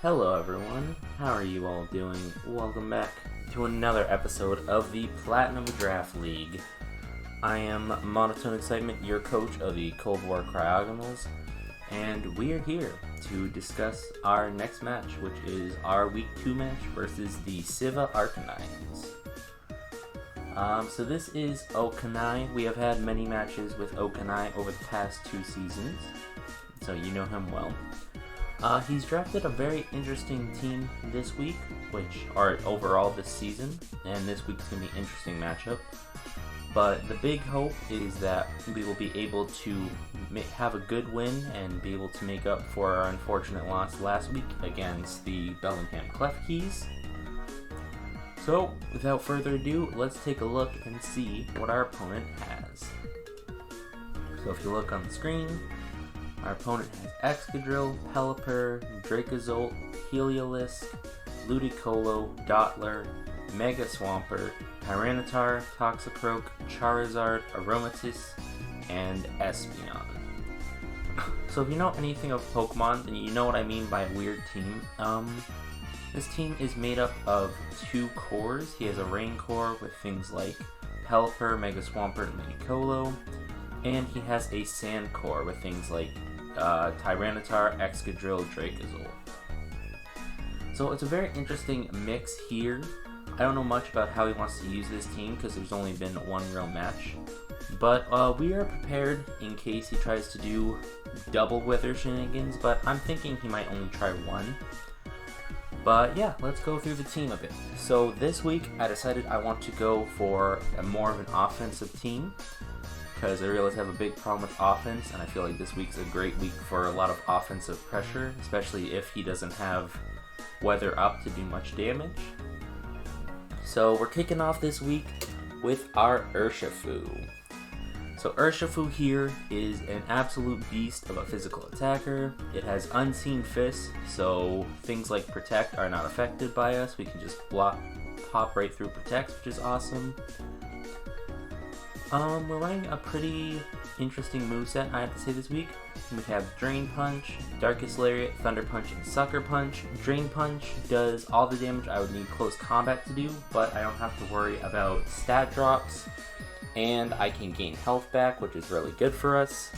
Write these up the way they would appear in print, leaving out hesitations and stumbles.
Hello everyone, how are you all doing? Welcome back to another episode of the Platinum Draft League. I am Monotone Excitement, your coach of the Cold War Cryogonals, and we are here to discuss our next match, which is our Week 2 match versus the Siva Arcanines. So this is Okanai. We have had many matches with Okanai over the past 2 seasons, so you know him well. He's drafted a very interesting team this week, overall this season, and this week's going to be an interesting matchup. But the big hope is that we will be able to have a good win and be able to make up for our unfortunate loss last week against the Bellingham Clefkeys. So, without further ado, let's take a look and see what our opponent has. So if you look on the screen, our opponent has Excadrill, Pelipper, Dracozolt, Heliolisk, Ludicolo, Dottler, Mega Swampert, Tyranitar, Toxicroak, Charizard, Aromatisse, and Espeon. So if you know anything of Pokemon, then you know what I mean by a weird team. This team is made up of 2 cores. He has a Rain Core with things like Pelipper, Mega Swampert, and Ludicolo, and he has a Sand Core with things like Tyranitar, Excadrill, Dracozolt. So it's a very interesting mix here. I don't know much about how he wants to use this team because there's only been one real match. But we are prepared in case he tries to do double weather shenanigans, but I'm thinking he might only try one. But yeah, let's go through the team a bit. So this week I decided I want to go for more of an offensive team, because I realize I have a big problem with offense, and I feel like this week's a great week for a lot of offensive pressure, especially if he doesn't have weather up to do much damage. So we're kicking off this week with our Urshifu. So Urshifu here is an absolute beast of a physical attacker. It has Unseen Fist, so things like Protect are not affected by us. We can just pop right through Protect, which is awesome. We're running a pretty interesting moveset, I have to say, this week. We have Drain Punch, Darkest Lariat, Thunder Punch, and Sucker Punch. Drain Punch does all the damage I would need close combat to do, but I don't have to worry about stat drops, and I can gain health back, which is really good for us.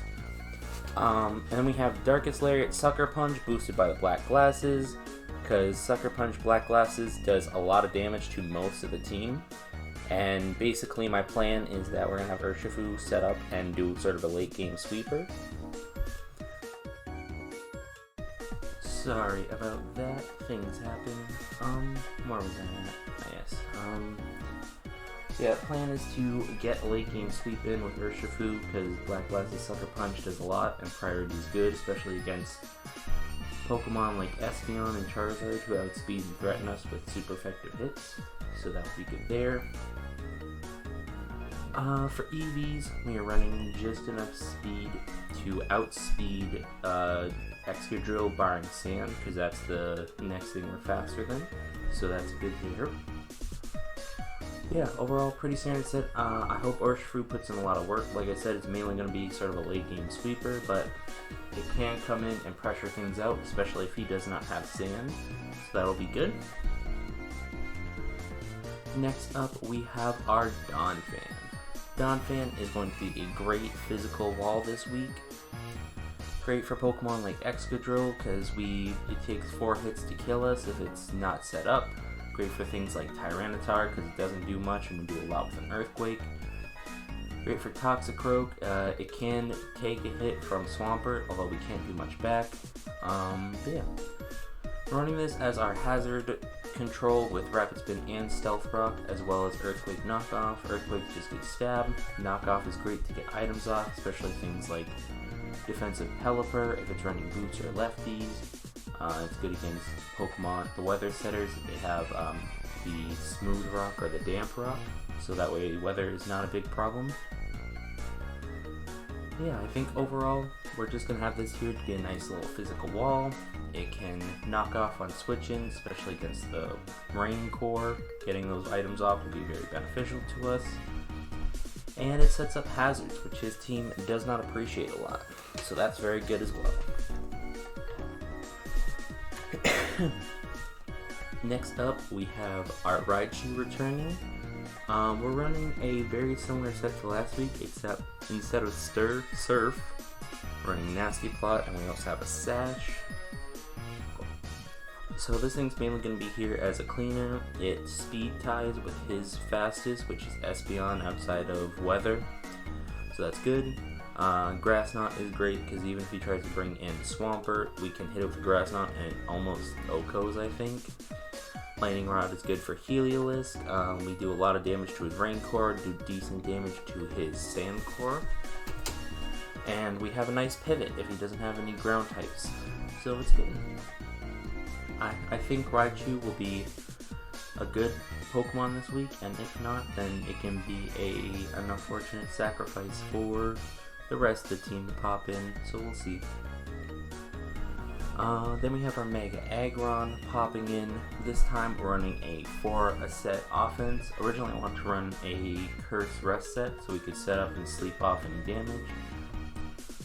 And then we have Darkest Lariat, Sucker Punch, boosted by the Black Glasses, because Sucker Punch Black Glasses does a lot of damage to most of the team. And basically my plan is that we're going to have Urshifu set up and do sort of a late game sweeper. Sorry about that, things happen. Where was I at? Yes. Yeah, the plan is to get a late game sweep in with Urshifu, because Black Glasses Sucker Punch does a lot and priority is good, especially against Pokemon like Espeon and Charizard who outspeed and threaten us with super effective hits. So that would be good there. For EVs, we are running just enough speed to outspeed Excadrill barring Sand, because that's the next thing we're faster than. So that's good there. Yeah, overall pretty standard set. I hope Urshifu puts in a lot of work. Like I said, it's mainly going to be sort of a late game sweeper, but it can come in and pressure things out, especially if he does not have Sand. So that'll be good. Next up, we have our Donphan. Donphan is going to be a great physical wall this week. Great for Pokemon like Excadrill, because it takes 4 hits to kill us if it's not set up. Great for things like Tyranitar, because it doesn't do much and we do a lot with an Earthquake. Great for Toxicroak. It can take a hit from Swampert, although we can't do much back. But yeah. We're running this as our Hazard control with Rapid Spin and Stealth Rock, as well as Earthquake Knockoff. Earthquake just gets stabbed. Knockoff is great to get items off, especially things like Defensive Pelipper if it's running boots or lefties. It's good against Pokemon, the weather setters, if they have the Smooth Rock or the Damp Rock, so that way weather is not a big problem. Yeah, I think overall we're just going to have this here to be a nice little physical wall. It can knock off on switch-ins, especially against the Rain Core. Getting those items off will be very beneficial to us. And it sets up hazards, which his team does not appreciate a lot. So that's very good as well. Next up, we have our Raichu returning. We're running a very similar set to last week, except instead of Surf, we're running Nasty Plot, and we also have a Sash. So this thing's mainly going to be here as a cleaner. It speed ties with his fastest, which is Espeon outside of weather. So that's good. Grass Knot is great because even if he tries to bring in Swampert, we can hit it with Grass Knot and it almost OHKOs, I think. Lightning Rod is good for Heliolisk. We do a lot of damage to his Rain Core, do decent damage to his Sand Core. And we have a nice pivot if he doesn't have any ground types. So it's good. I think Raichu will be a good Pokemon this week, and if not, then it can be an unfortunate sacrifice for the rest of the team to pop in, so we'll see. Then we have our Mega Aggron popping in. This time we're running a 4-set offense. Originally I wanted to run a Curse Rest set so we could set up and sleep off any damage.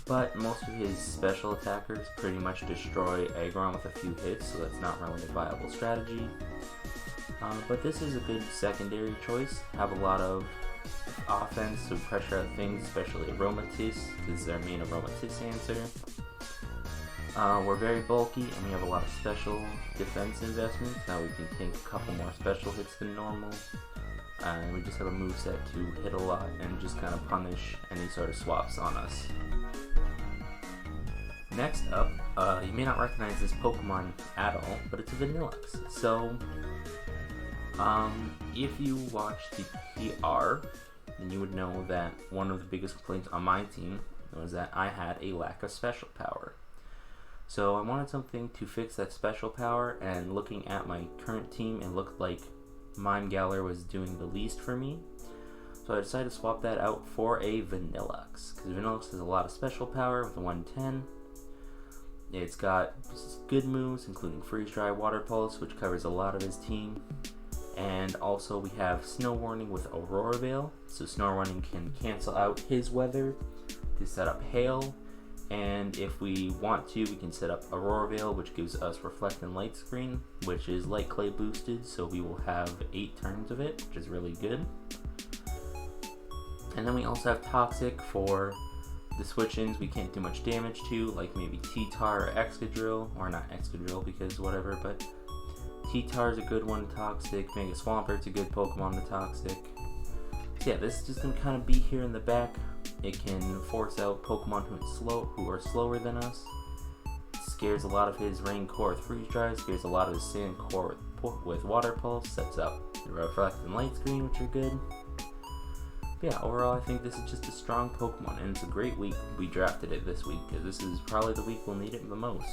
But most of his special attackers pretty much destroy Aggron with a few hits, so that's not really a viable strategy. But this is a good secondary choice. Have a lot of offense to pressure out things, especially Aromatisse, because their main Aromatisse answer. We're very bulky, and we have a lot of special defense investments. Now we can take a couple more special hits than normal. And we just have a moveset to hit a lot and just kind of punish any sort of swaps on us. Next up, you may not recognize this Pokemon at all, but it's a Vanilluxe. So, if you watch the PR, then you would know that one of the biggest complaints on my team was that I had a lack of special power. So I wanted something to fix that special power, and looking at my current team, it looked like Mime Galar was doing the least for me. So I decided to swap that out for a Vanilluxe, because Vanilluxe has a lot of special power with a 110. It's got good moves, including Freeze Dry, Water Pulse, which covers a lot of his team. And also we have Snow Warning with Aurora Veil, so Snow Warning can cancel out his weather to set up Hail. And if we want to, we can set up Aurora Veil, which gives us Reflect and Light Screen, which is Light Clay boosted, so we will have 8 turns of it, which is really good. And then we also have Toxic for the switch-ins we can't do much damage to, like maybe T-Tar or Excadrill, or not Excadrill because whatever, but T-Tar is a good one to Toxic, Mega Swampert's a good Pokemon to Toxic. So yeah, this is just going to kind of be here in the back. It can force out Pokemon who are slower than us. It scares a lot of his Rain Core with Freeze Dry, scares a lot of his Sand Core with Water Pulse, sets up the Reflect and Light Screen, which are good. But yeah, overall I think this is just a strong Pokemon, and it's a great week we drafted it this week, because this is probably the week we'll need it the most.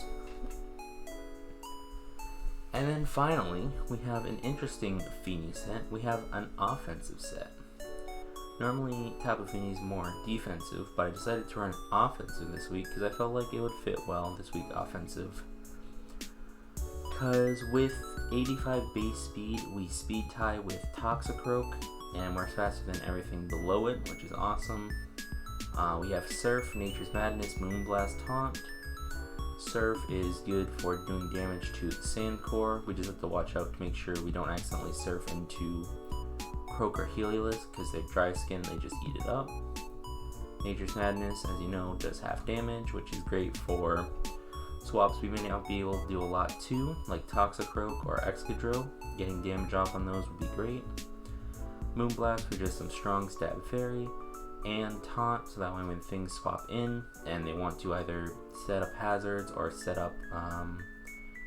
And then finally, we have an interesting Feeny set. We have an offensive set. Normally, Tapu Fini is more defensive, but I decided to run offensive this week because I felt like it would fit well this week offensive. Because with 85 base speed, we speed tie with Toxicroak, and we're faster than everything below it, which is awesome. We have Surf, Nature's Madness, Moonblast, Taunt. Surf is good for doing damage to the Sand Core. We just have to watch out to make sure we don't accidentally surf into Croak or Heliolisk, because they're dry skin, they just eat it up. Nature's Madness, as you know, does half damage, which is great for swaps we may not be able to do a lot too, like Toxicroak or Excadrill. Getting damage off on those would be great. Moonblast for just some strong stab fairy, and Taunt, so that way when things swap in and they want to either set up hazards or set up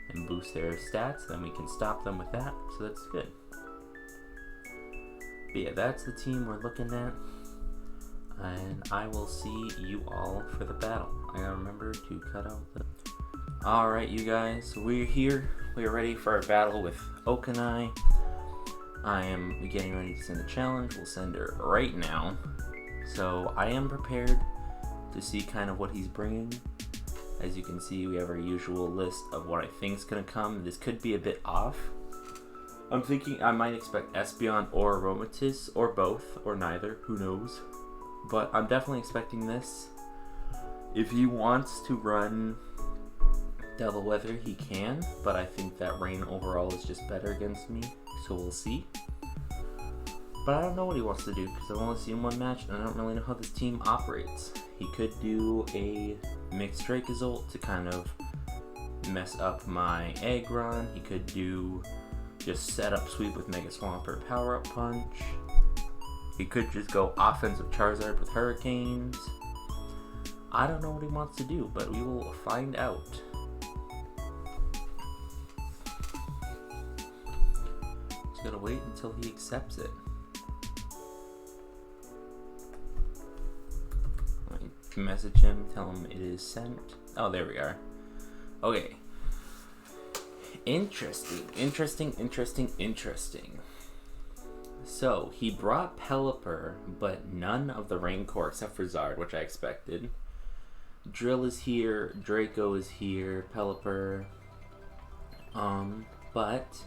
and boost their stats, then we can stop them with that, so that's good. But yeah, that's the team we're looking at, and I will see you all for the battle. I gotta remember to cut out the... Alright you guys, we're here. We're ready for our battle with Okanai. I am getting ready to send a challenge. We'll send her right now. So I am prepared to see kind of what he's bringing. As you can see, we have our usual list of what I think is going to come. This could be a bit off. I'm thinking I might expect Espeon or Aromatisse, or both, or neither, who knows. But I'm definitely expecting this. If he wants to run Devil Weather, he can, but I think that Rain overall is just better against me, so we'll see. But I don't know what he wants to do, because I've only seen one match, and I don't really know how this team operates. He could do a mixed Dracozolt to kind of mess up my egg run. He could do just set up sweep with Mega Swampert Power Up Punch. He could just go offensive Charizard with Hurricanes. I don't know what he wants to do, but we will find out. Just gotta wait until he accepts it. Message him, tell him it is sent. Oh, there we are. Okay. Interesting. So, he brought Pelipper, but none of the Raincore except for Zard, which I expected. Drill is here, Draco is here, Pelipper. But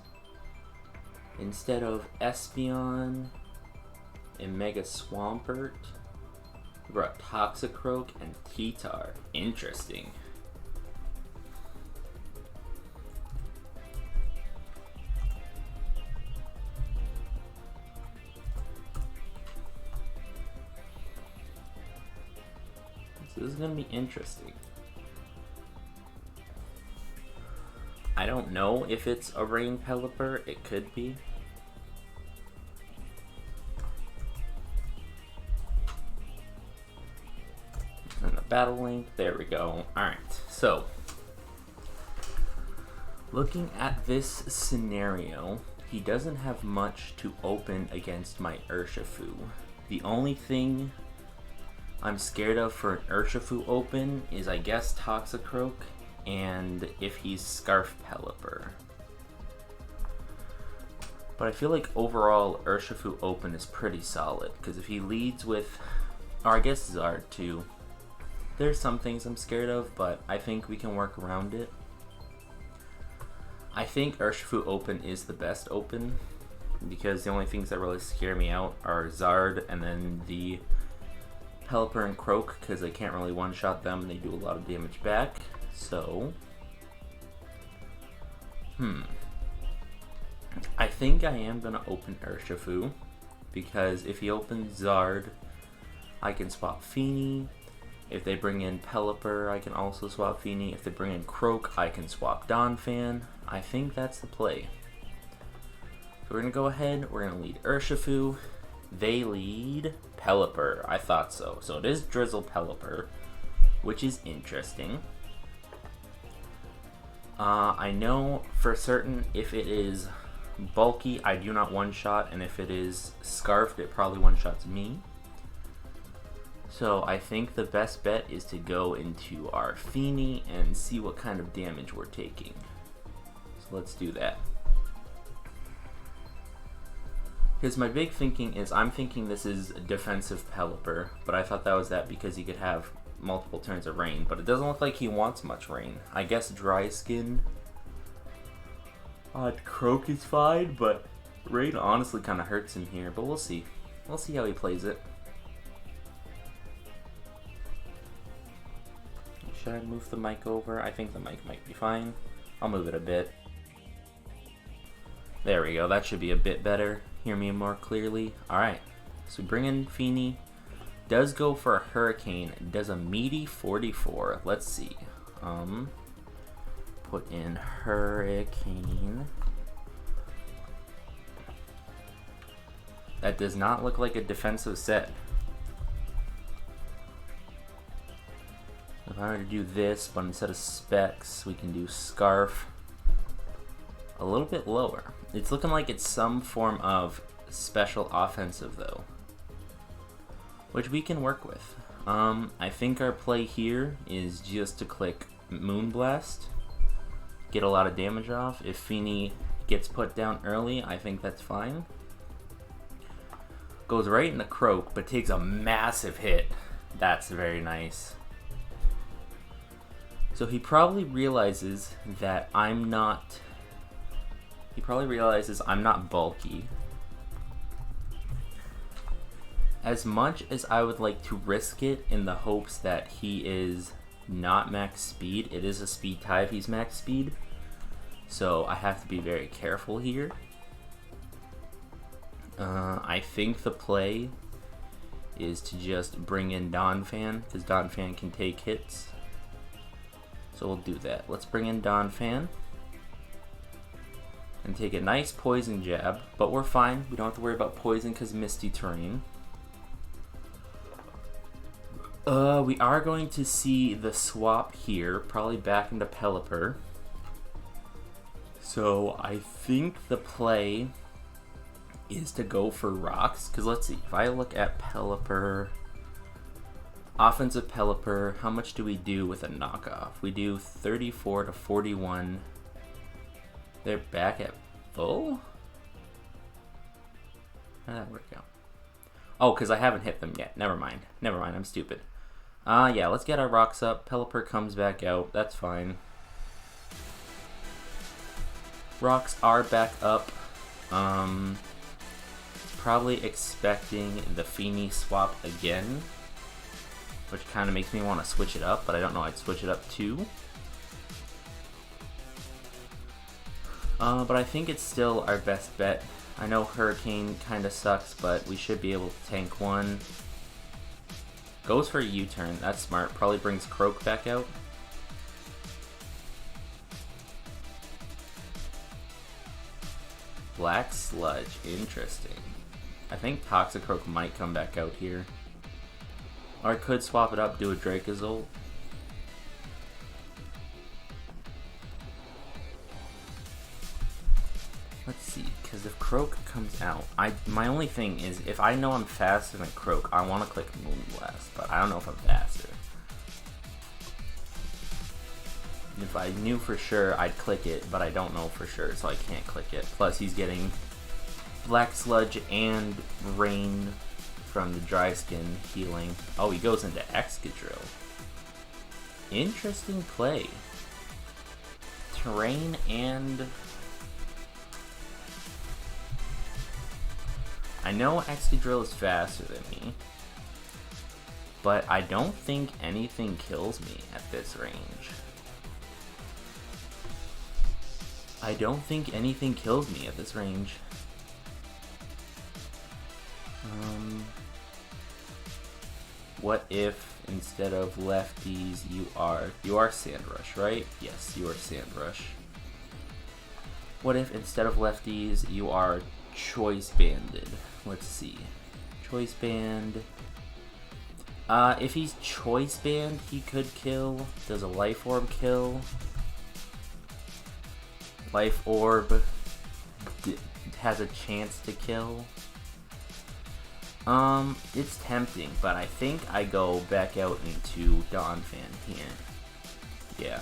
instead of Espeon and Mega Swampert, we brought Toxicroak and Titar. Interesting. So this is going to be interesting. I don't know if it's a Rain Pelipper. It could be. And the battle link. There we go. Alright, so looking at this scenario, he doesn't have much to open against my Urshifu. The only thing I'm scared of for an Urshifu open is, I guess, Toxicroak, and if he's Scarf Pelipper. But I feel like overall Urshifu open is pretty solid, because if he leads with, or I guess Zard too, there's some things I'm scared of, but I think we can work around it. I think Urshifu open is the best open, because the only things that really scare me out are Zard and then the Pelipper and Croak, because I can't really one-shot them and they do a lot of damage back. So, I think I am going to open Urshifu, because if he opens Zard, I can swap Feeny. If they bring in Pelipper, I can also swap Feeny. If they bring in Croak, I can swap Donphan. I think that's the play. So we're going to go ahead, we're going to lead Urshifu. They lead Pelipper. I thought so. So it is Drizzle Pelipper, which is interesting. I know for certain if it is bulky, I do not one-shot, and if it is scarfed, it probably one-shots me. So I think the best bet is to go into our Feeny and see what kind of damage we're taking. So let's do that. Because my big thinking is, I'm thinking this is a defensive Pelipper, but I thought that was that because he could have multiple turns of rain, but it doesn't look like he wants much rain. I guess Dry Skin Croak is fine, but rain honestly kind of hurts him here, but we'll see. We'll see how he plays it. Should I move the mic over? I think the mic might be fine. I'll move it a bit. There we go, that should be a bit better. Hear me more clearly. Alright, so we bring in Feeny. Does go for a Hurricane. Does a meaty 44. Let's see. Put in Hurricane. That does not look like a defensive set. If I were to do this, but instead of Specs, we can do Scarf. A little bit lower. It's looking like it's some form of special offensive though, which we can work with. I think our play here is just to click Moonblast, get a lot of damage off. If Feeny gets put down early, I think that's fine. Goes right in the Croak, but takes a massive hit. That's very nice. So he probably realizes that I'm not bulky. As much as I would like to risk it in the hopes that he is not max speed. It is a speed tie if he's max speed, so I have to be very careful here. I think the play is to just bring in Donphan, because Donphan can take hits. So we'll do that. Let's bring in Donphan and take a nice poison jab, but we're fine. We don't have to worry about poison because Misty Terrain. We are going to see the swap here, probably back into Pelipper. So I think the play is to go for rocks, because let's see, if I look at Pelipper, offensive Pelipper, how much do we do with a knockoff? We do 34 to 41. They're back at full? How did that work out? Oh, because I haven't hit them yet. Never mind, I'm stupid. Yeah, let's get our rocks up. Pelipper comes back out, that's fine. Rocks are back up. Probably expecting the Feeny swap again, which kind of makes me want to switch it up, but I don't know I'd switch it up too. But I think it's still our best bet. I know Hurricane kind of sucks, but we should be able to tank one. Goes for a U-turn, that's smart. Probably brings Croak back out. Black Sludge, interesting. I think Toxicroak might come back out here. Or I could swap it up, do a Dracozolt. Let's see, because if Croak comes out, my only thing is, if I know I'm faster than Croak, I want to click Moonblast, but I don't know if I'm faster. If I knew for sure, I'd click it, but I don't know for sure, so I can't click it. Plus, he's getting Black Sludge and Rain from the Dry Skin healing. Oh, he goes into Excadrill. Interesting play. Terrain and... I know Excadrill is faster than me, but I don't think anything kills me at this range. I don't think anything kills me at this range. What if instead of lefties you are Sandrush, right? Yes, you are Sandrush. What if instead of lefties you are Choice Banded? Let's see. Choice Band. If he's Choice Band, he could kill. Does a Life Orb kill? Life Orb has a chance to kill. It's tempting, but I think I go back out into Donphan here. Yeah.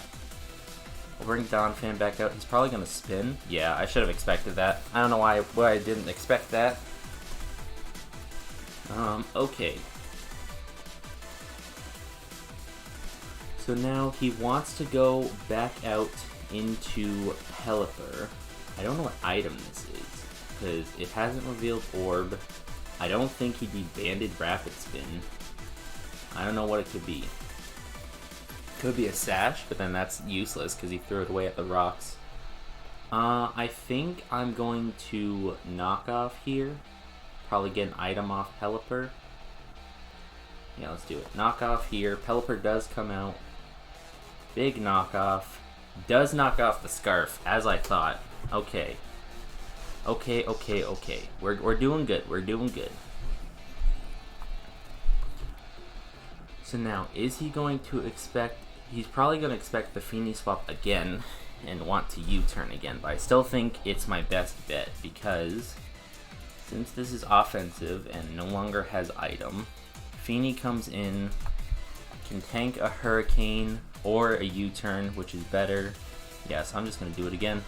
We'll bring Donphan back out. He's probably gonna spin. Yeah, I should have expected that. I don't know why I didn't expect that. Okay. So now he wants to go back out into Pelipper. I don't know what item this is, because it hasn't revealed Orb. I don't think he'd be Banded Rapid Spin. I don't know what it could be. Could be a Sash, but then that's useless because he threw it away at the rocks. I think I'm going to knock off here. Probably get an item off Pelipper. Yeah, let's do it. Knock off here. Pelipper does come out. Big knockoff. Does knock off the Scarf, as I thought. Okay. Okay. We're doing good. We're doing good. So now, is he going to expect... He's probably going to expect the Feeny swap again and want to U-turn again, but I still think it's my best bet because since this is offensive and no longer has item, Feeny comes in, can tank a Hurricane or a U-turn, which is better. Yeah, so I'm just going to do it again.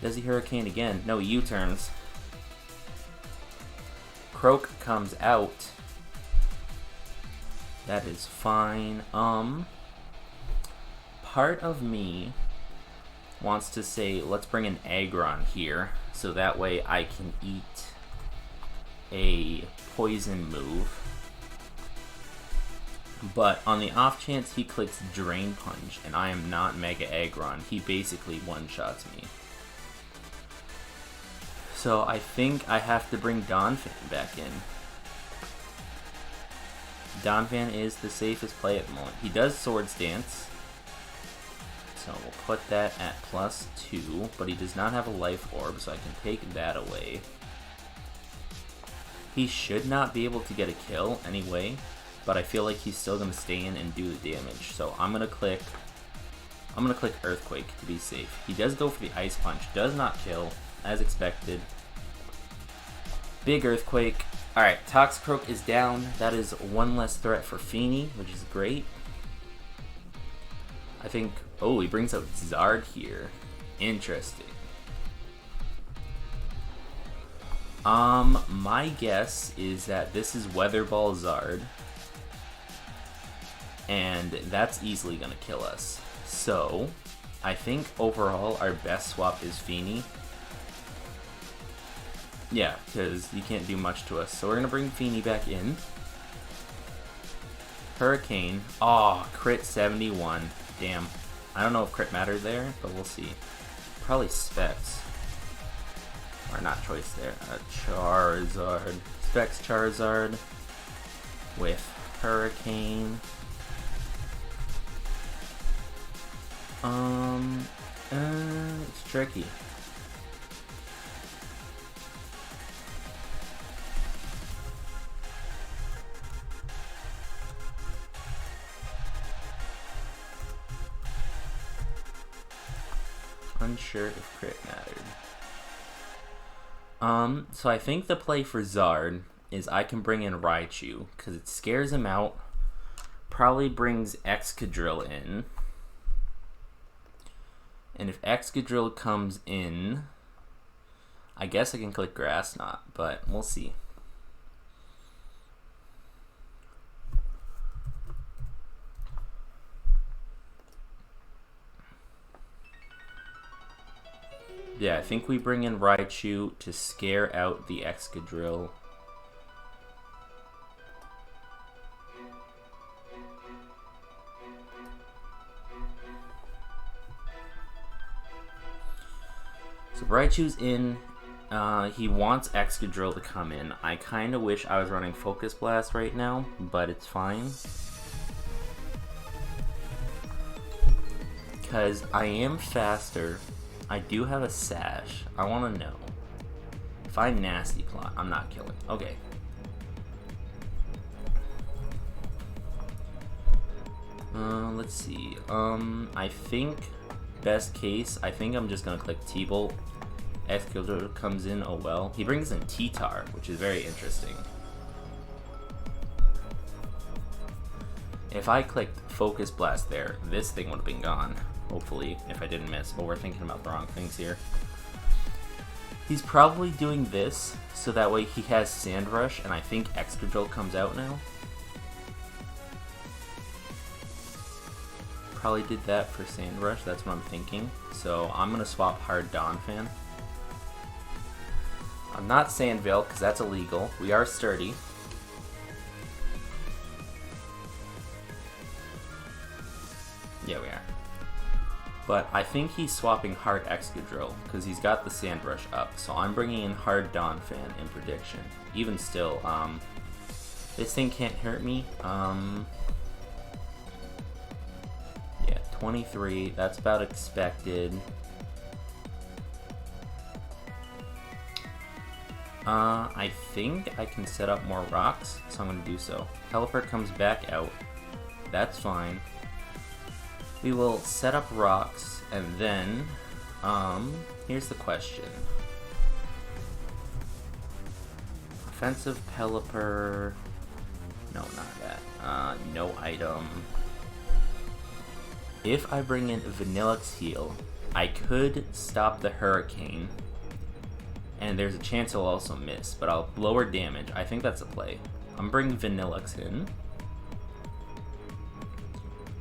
Does he Hurricane again? No, he U-turns. Croak comes out. That is fine. Part of me wants to say, let's bring an Aggron here, so that way I can eat a poison move. But on the off chance he clicks Drain Punch and I am not Mega Aggron, he basically one-shots me. So I think I have to bring Donphan back in. Donphan is the safest play at the moment. He does Swords Dance, so we'll put that at +2, but he does not have a Life Orb, so I can take that away. He should not be able to get a kill anyway, but I feel like he's still going to stay in and do the damage, so I'm going to click Earthquake to be safe. He does go for the Ice Punch, does not kill, as expected. Big Earthquake. Alright, Toxicroak is down. That is one less threat for Feeny, which is great. I think... Oh, he brings out Zard here. Interesting. My guess is that this is Weather Ball Zard. And that's easily going to kill us. So, I think overall our best swap is Feeny. Yeah, because you can't do much to us. So we're going to bring Feeny back in. Hurricane. Oh, crit 71. Damn. I don't know if crit mattered there, but we'll see. Probably Specs. Or not choice there. Charizard. Specs Charizard. With Hurricane. It's tricky. Unsure if crit mattered. So I think the play for Zard is I can bring in Raichu, because it scares him out. Probably brings Excadrill in. And if Excadrill comes in, I guess I can click Grass Knot, but we'll see. Yeah, I think we bring in Raichu to scare out the Excadrill. So Raichu's in. He wants Excadrill to come in. I kind of wish I was running Focus Blast right now, but it's fine. Because I am faster. I do have a Sash. I want to know. If I Nasty Plot, I'm not killing. Okay. Let's see. I think, best case, I think I'm just going to click T-Bolt. Excadrill comes in, oh well. He brings in T-Tar, which is very interesting. If I clicked Focus Blast there, this thing would have been gone. Hopefully, if I didn't miss, but we're thinking about the wrong things here. He's probably doing this, so that way he has Sand Rush, and I think Excadrill comes out now. Probably did that for Sand Rush, that's what I'm thinking. So I'm going to swap Hard Donphan. I'm not Sandvale, because that's illegal. We are Sturdy. Yeah, we are. But I think he's swapping Hard Excadrill, because he's got the Sand Rush up. So I'm bringing in Hard Donphan in prediction. Even still, this thing can't hurt me. Yeah, 23, that's about expected. I think I can set up more rocks, so I'm going to do so. Pelipper comes back out. That's fine. We will set up rocks, and then, here's the question. Offensive Pelipper. No, not that. No item. If I bring in Vanillix Heal, I could stop the Hurricane. And there's a chance he'll also miss, but I'll lower damage. I think that's a play. I'm bringing Vanillix in.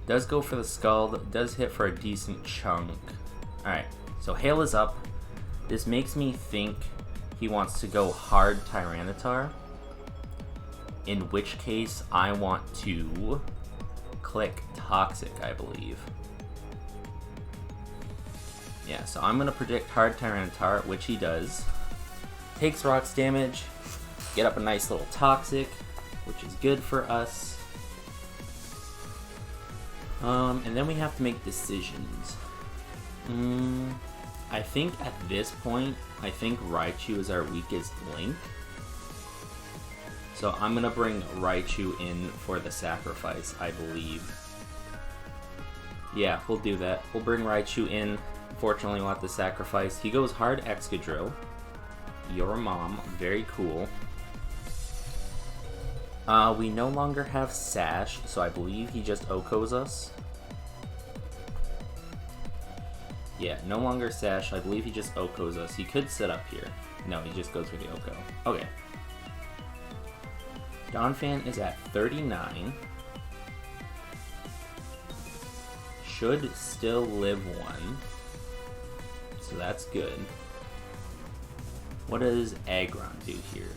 Does go for the Scald, does hit for a decent chunk. Alright, so Hail is up. This makes me think he wants to go hard Tyranitar. In which case, I want to click Toxic, I believe. Yeah, so I'm going to predict Hard Tyranitar, which he does. Takes rocks damage. Get up a nice little Toxic, which is good for us. And then we have to make decisions. I think at this point, I think Raichu is our weakest link. So I'm going to bring Raichu in for the sacrifice, I believe. Yeah, we'll do that. We'll bring Raichu in. Unfortunately, we'll have to sacrifice. He goes hard Excadrill. Your mom. Very cool. We no longer have Sash, so I believe he just OHKOs us. Yeah, no longer Sash. I believe he just OHKOs us. He could sit up here. No, he just goes for the OHKO. Okay. Donphan is at 39. Should still live 1. So that's good. What does Aggron do here?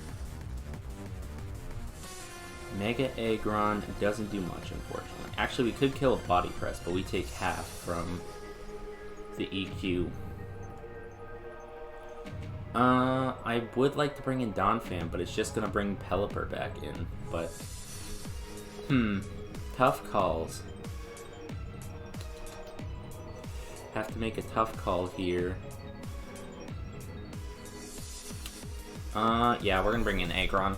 Mega Aggron doesn't do much, unfortunately. Actually, we could kill a Body Press, but we take half from the EQ. I would like to bring in Donphan, but it's just gonna bring Pelipper back in. But, tough calls. Have to make a tough call here. Yeah, we're gonna bring in Aggron.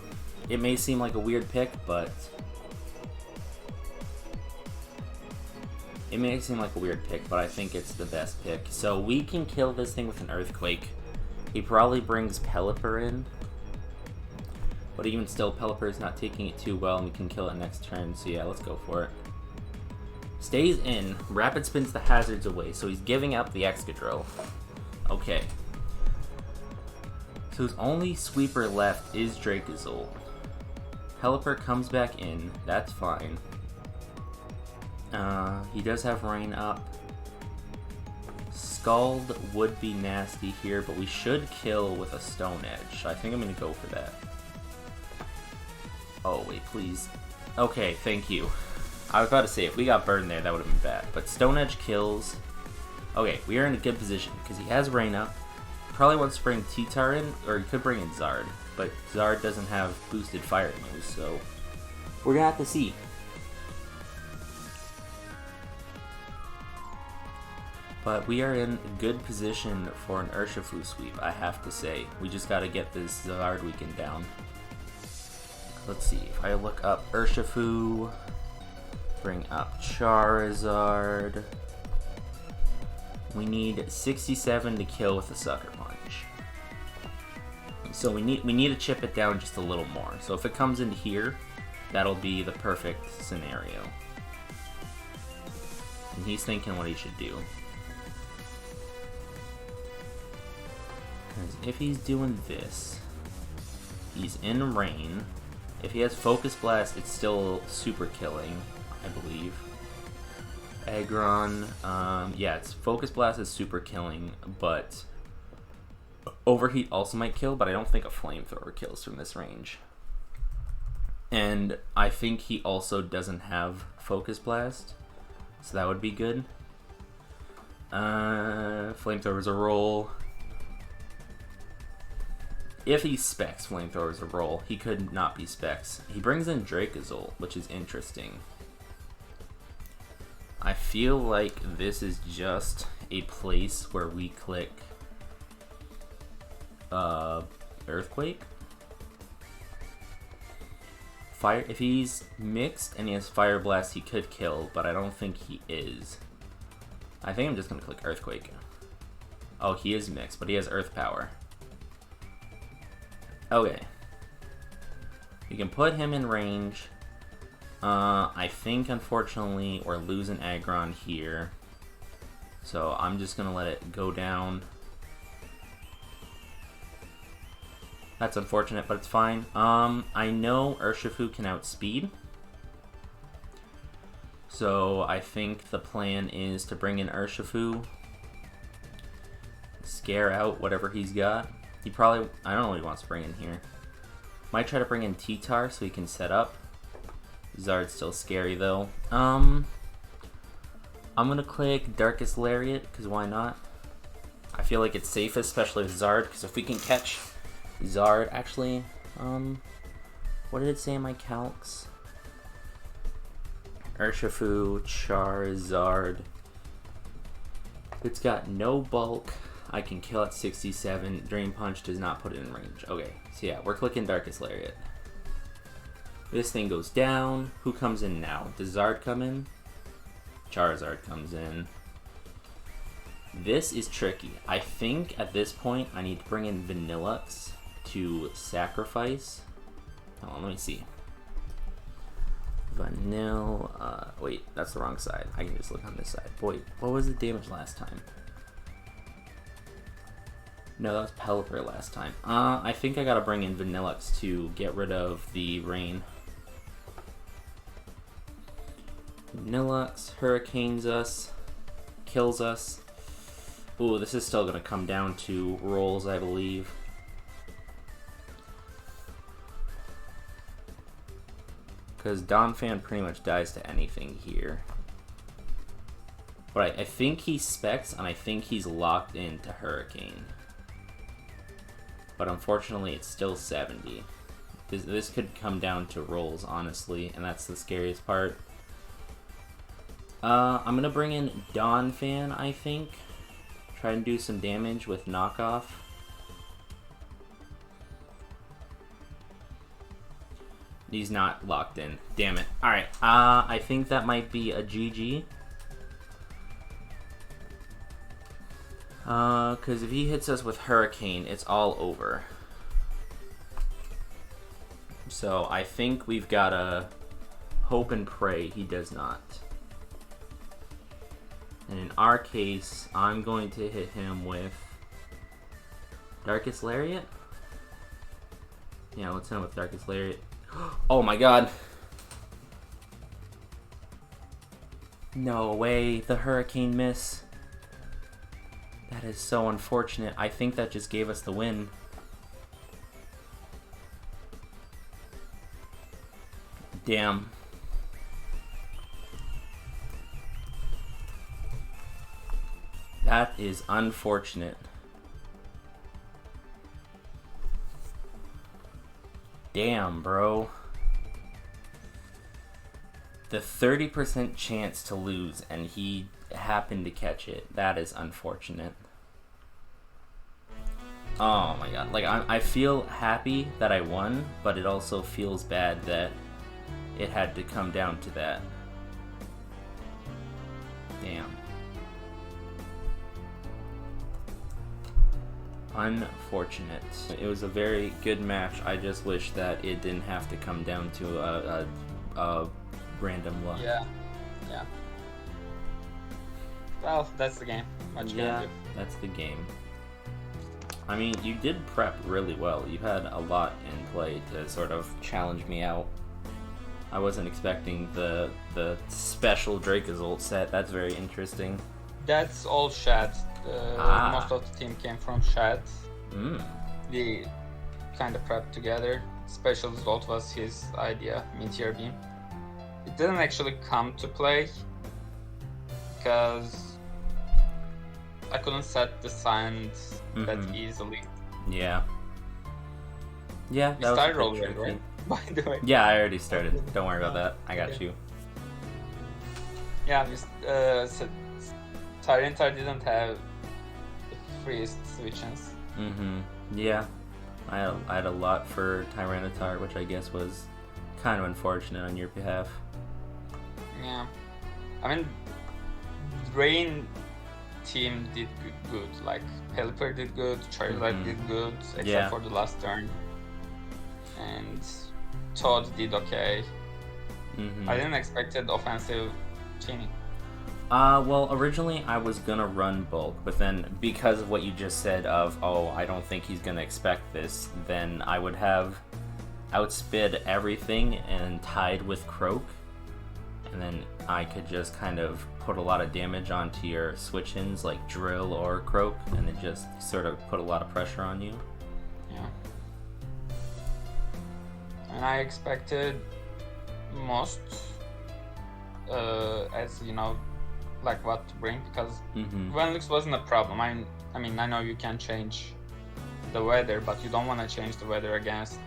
It may seem like a weird pick, but I think it's the best pick. So we can kill this thing with an Earthquake. He probably brings Pelipper in, but even still, Pelipper is not taking it too well, and we can kill it next turn. So yeah, let's go for it. Stays in. Rapid spins the hazards away, so he's giving up the Excadrill. Okay. So his only sweeper left is Dracozolt. Pelipper comes back in. That's fine. He does have Rain up. Scald would be nasty here, but we should kill with a Stone Edge. So I think I'm going to go for that. Oh, wait, please. Okay, thank you. I was about to say, if we got burned there, that would have been bad. But Stone Edge kills. Okay, we are in a good position, because he has Rain up. Probably wants to bring T-Tar in, or he could bring in Zard. But Zard doesn't have boosted fire moves, so we're going to have to see. But we are in good position for an Urshifu sweep, I have to say. We just got to get this Zard weekend down. Let's see, if I look up Urshifu, bring up Charizard. We need 67 to kill with a Sucker Punch. So we need to chip it down just a little more. So if it comes in here, that'll be the perfect scenario. And he's thinking what he should do. Because if he's doing this, he's in Rain. If he has Focus Blast, it's still super killing, I believe. Aggron, yeah, it's Focus Blast is super killing, but Overheat also might kill, but I don't think a Flamethrower kills from this range. And I think he also doesn't have Focus Blast, so that would be good. Flamethrower's a roll. If he specs Flamethrower's a roll, he could not be specs. He brings in Dracozolt, which is interesting. I feel like this is just a place where we click Earthquake. Fire. If he's mixed and he has Fire Blast, he could kill, but I don't think he is. I think I'm just gonna click Earthquake. Oh, he is mixed, but he has Earth Power. Okay. We can put him in range. I think, unfortunately, we're losing Aggron here. So I'm just going to let it go down. That's unfortunate, but it's fine. I know Urshifu can outspeed. So I think the plan is to bring in Urshifu. Scare out whatever he's got. He probably, I don't know what he wants to bring in here. Might try to bring in T-Tar so he can set up. Zard's still scary though. I'm gonna click Darkest Lariat, because why not? I feel like it's safest, especially with Zard, because if we can catch Zard, actually, what did it say in my calcs? Urshifu, Charizard. It's got no bulk. I can kill at 67. Drain Punch does not put it in range. Okay, so yeah, we're clicking Darkest Lariat. This thing goes down. Who comes in now? Does Zard come in? Charizard comes in. This is tricky. I think at this point I need to bring in Vanillux to sacrifice. Hold on, let me see. Wait, that's the wrong side. I can just look on this side. Wait, what was the damage last time? No, that was Pelipper last time. I think I gotta bring in Vanillux to get rid of the rain. Vanillux hurricanes us, kills us. Ooh, this is still gonna come down to rolls, I believe. Because Donphan pretty much dies to anything here. But I think he specs, and I think he's locked into Hurricane. But unfortunately, it's still 70. This could come down to rolls, honestly, and that's the scariest part. I'm going to bring in Donphan, I think. Try and do some damage with knockoff. He's not locked in. Damn it. Alright, I think that might be a GG. Because if he hits us with Hurricane, it's all over. So I think we've got to hope and pray he does not. And in our case, I'm going to hit him with Darkest Lariat? Yeah, let's hit him with Darkest Lariat. Oh my god. No way, the Hurricane miss. That is so unfortunate. I think that just gave us the win. Damn. That is unfortunate. Damn, bro. The 30% chance to lose, and he happened to catch it. That is unfortunate. Oh my god. Like, I feel happy that I won, but it also feels bad that it had to come down to that. Damn. Unfortunate. It was a very good match. I just wish that it didn't have to come down to a random luck. Yeah. Well, that's the game. Yeah, that's the game. I mean, you did prep really well. You had a lot in play to sort of challenge me out. I wasn't expecting the special Dracozolt set. That's very interesting. That's all Shad. Most of the team came from Shad. We kind of prepped together. Special Zolt was his idea, Meteor Beam. It didn't actually come to play because I couldn't set the signs that easily. Yeah. Yeah, we started already, right? By the way. Yeah, I already started. Don't worry about that. I got you. Yeah, so Tyranitar didn't have the freest switches. Yeah. I had a lot for Tyranitar, which I guess was kind of unfortunate on your behalf. Yeah. I mean, Rain team did good. Like, Pelipper did good, Charizard did good, except for the last turn. And Todd did okay. I didn't expect an offensive team. Well, originally I was gonna run bulk, but then because of what you just said of, oh, I don't think he's gonna expect this, then I would have outspid everything and tied with Croak, and then I could just kind of put a lot of damage onto your switch-ins like Drill or Croak, and it just sort of put a lot of pressure on you. Yeah. And I expected most, as you know, like what to bring, because when looks wasn't a problem. I mean, I know you can change the weather, but you don't want to change the weather against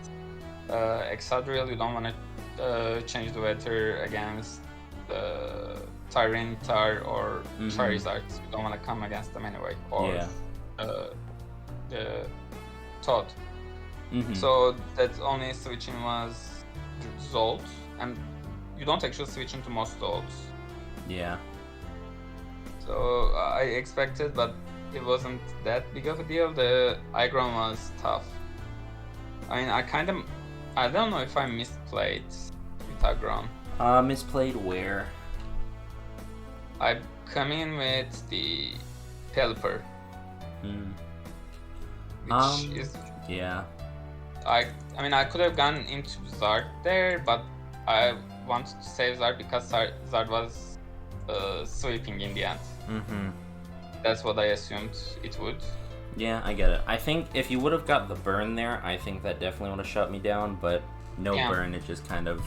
Excadrill. You don't want to change the weather against Tyranitar or Charizard. You don't want to come against them anyway, or the Todd. So that only switching was Zolt, and you don't actually switch into most Zolts. Yeah. So I expected, but it wasn't that big of a deal. The Aggron was tough. I mean, I don't know if I misplayed with Aggron. Misplayed where? I come in with the Pelipper. Which is... Yeah. I mean, I could have gone into Zard there, but I wanted to save Zard because Zard was sweeping in the end. That's what I assumed it would. Yeah, I get it. I think if you would have got the burn there, I think that definitely would have shut me down, but no burn, it just kind of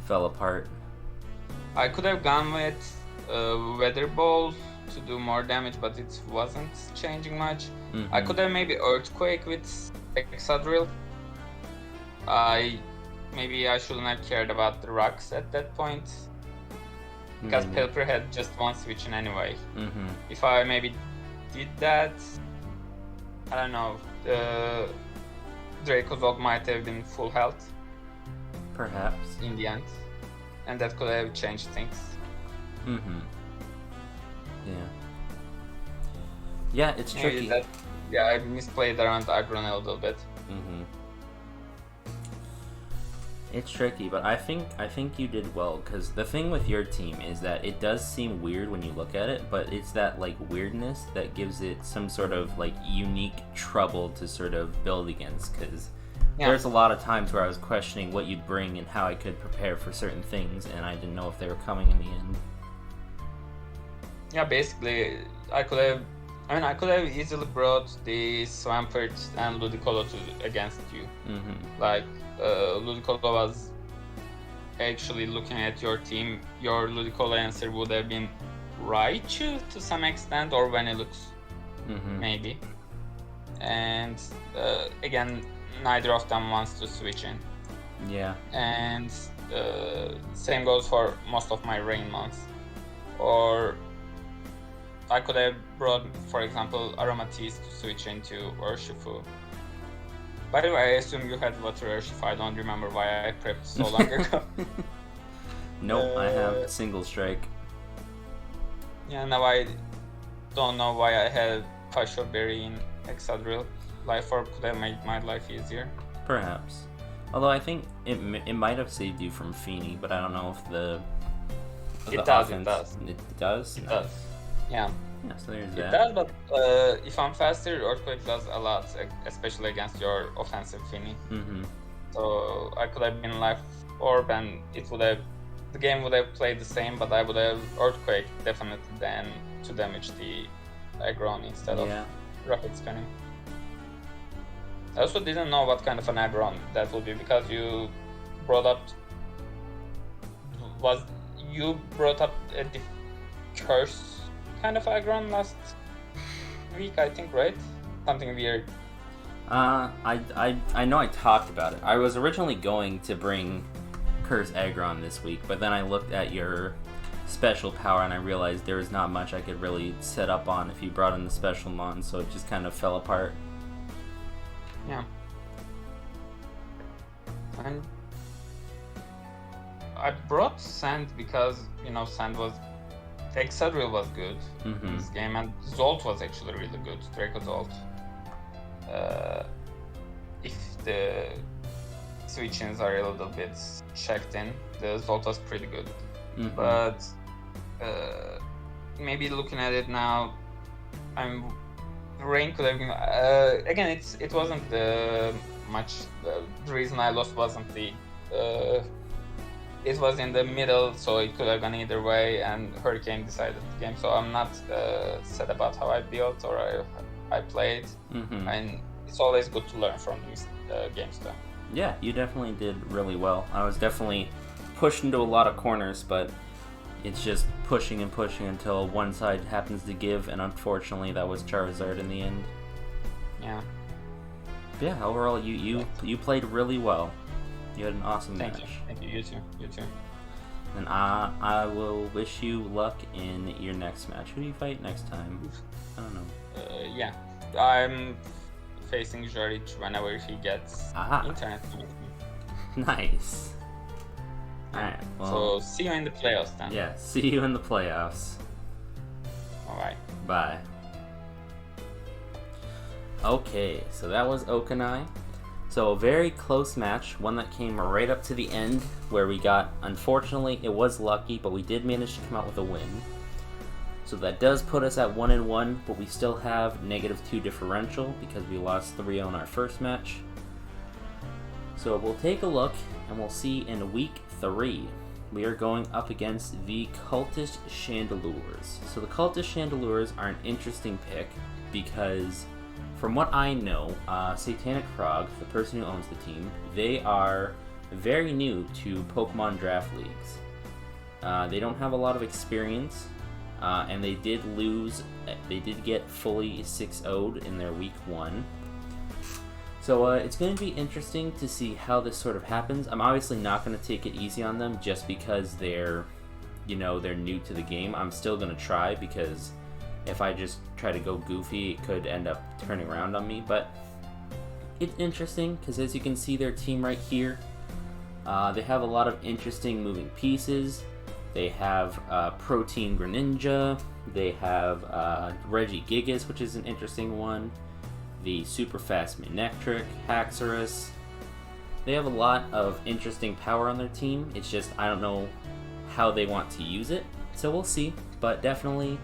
fell apart. I could have gone with Weather Ball to do more damage, but it wasn't changing much. I could have maybe Earthquake with Excadrill. Maybe I shouldn't have cared about the rocks at that point, because Pelipper had just one switch in anyway. If I maybe did that, I don't know, Dracozolt might have been full health. Perhaps. In the end. And that could have changed things. Yeah. Yeah, it's tricky. I misplayed around Aggron a little bit. It's tricky, but I think you did well, because the thing with your team is that it does seem weird when you look at it, but it's that like weirdness that gives it some sort of like unique trouble to sort of build against, because there's a lot of times where I was questioning what you'd bring and how I could prepare for certain things, and I didn't know if they were coming in the end. Yeah, basically, I could have easily brought the Swampert and Ludicolo against you. Like, Ludicolo was actually looking at your team. Your Ludicolo answer would have been Raichu to some extent, or Vanillux, maybe. And again, neither of them wants to switch in. Yeah. And same goes for most of my Rain months. Or I could have brought, for example, Aromatisse to switch into Urshifu. By the way, I assume you had Water Urshifu. I don't remember why I prepped so long ago. Nope, I have Single Strike. Yeah, now I don't know why I had Fasho Berry in Excadrill. Life Orb could have made my life easier. Perhaps. Although I think it might have saved you from Feeny, but I don't know if the offense... It does? It does. Yeah. Yeah, so there's it that. It does, but if I'm faster, Earthquake does a lot, especially against your offensive Feeny. So I could have been Life Orb, and the game would have played the same, but I would have Earthquake definitely then to damage the Aggron instead of Rapid Spinning. I also didn't know what kind of an Aggron that would be, because you brought up the curse kind of Aggron last week, I think, right? Something weird. I know I talked about it. I was originally going to bring Curse Aggron this week, but then I looked at your special power and I realized there was not much I could really set up on if you brought in the special mon, so it just kind of fell apart. Yeah. And I brought Sand because, Excadrill was good in this game, and Zolt was actually really good, Dracozolt. If the switch-ins are a little bit checked in, the Zolt was pretty good. But maybe looking at it now, Rain could have been... again, it wasn't much... the reason I lost wasn't the... it was in the middle, so it could have gone either way, and Hurricane decided the game. So I'm not sad about how I built or I played. And it's always good to learn from these games, though. Yeah, you definitely did really well. I was definitely pushed into a lot of corners, but it's just pushing and pushing until one side happens to give, and unfortunately that was Charizard in the end. Yeah. Yeah, overall you played really well. You had an awesome match. Thank you. You too. And I will wish you luck in your next match. Who do you fight next time? I don't know. Yeah. I'm facing Jaric whenever he gets internet connection. Nice. Alright, well... So, see you in the playoffs then. Yeah, see you in the playoffs. Alright. Bye. Okay, so that was Okanai. So a very close match, one that came right up to the end, where we got, unfortunately, it was lucky, but we did manage to come out with a win. So that does put us at 1-1, but we still have -2 differential because we lost 3-0 in our first match. So we'll take a look, and we'll see in week 3. We are going up against the Cultist Chandelures. So the Cultist Chandelures are an interesting pick because, from what I know, Satanic Frog, the person who owns the team, they are very new to Pokemon Draft Leagues. They don't have a lot of experience, and they did get fully 6-0'd in their week 1. So it's going to be interesting to see how this sort of happens. I'm obviously not going to take it easy on them just because they're new to the game. I'm still going to try because if I just try to go goofy, it could end up turning around on me. But it's interesting because, as you can see, their team right here, they have a lot of interesting moving pieces. They have Protein Greninja. They have Regigigas, which is an interesting one. The super fast Manectric, Haxorus. They have a lot of interesting power on their team. It's just I don't know how they want to use it. So we'll see. But definitely,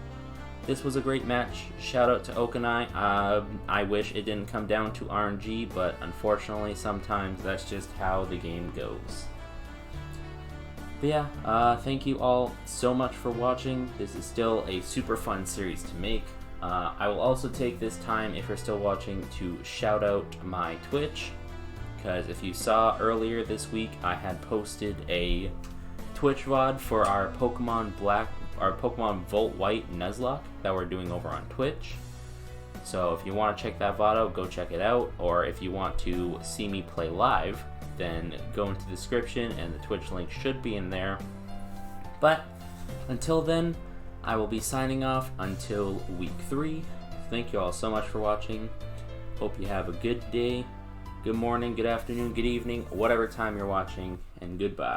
this was a great match. Shout out to Okanai. I wish it didn't come down to RNG, but unfortunately sometimes that's just how the game goes. But yeah, thank you all so much for watching. This is still a super fun series to make. I will also take this time, if you're still watching, to shout out my Twitch, because if you saw earlier this week, I had posted a Twitch VOD for our Pokemon Volt White Nuzlocke that we're doing over on Twitch. So if you want to check that VOD out, go check it out, or if you want to see me play live, then go into the description and the Twitch link should be in there. But until then, I will be signing off until week 3. Thank you all so much for watching. Hope you have a good day, good morning, good afternoon, good evening, whatever time you're watching, and goodbye.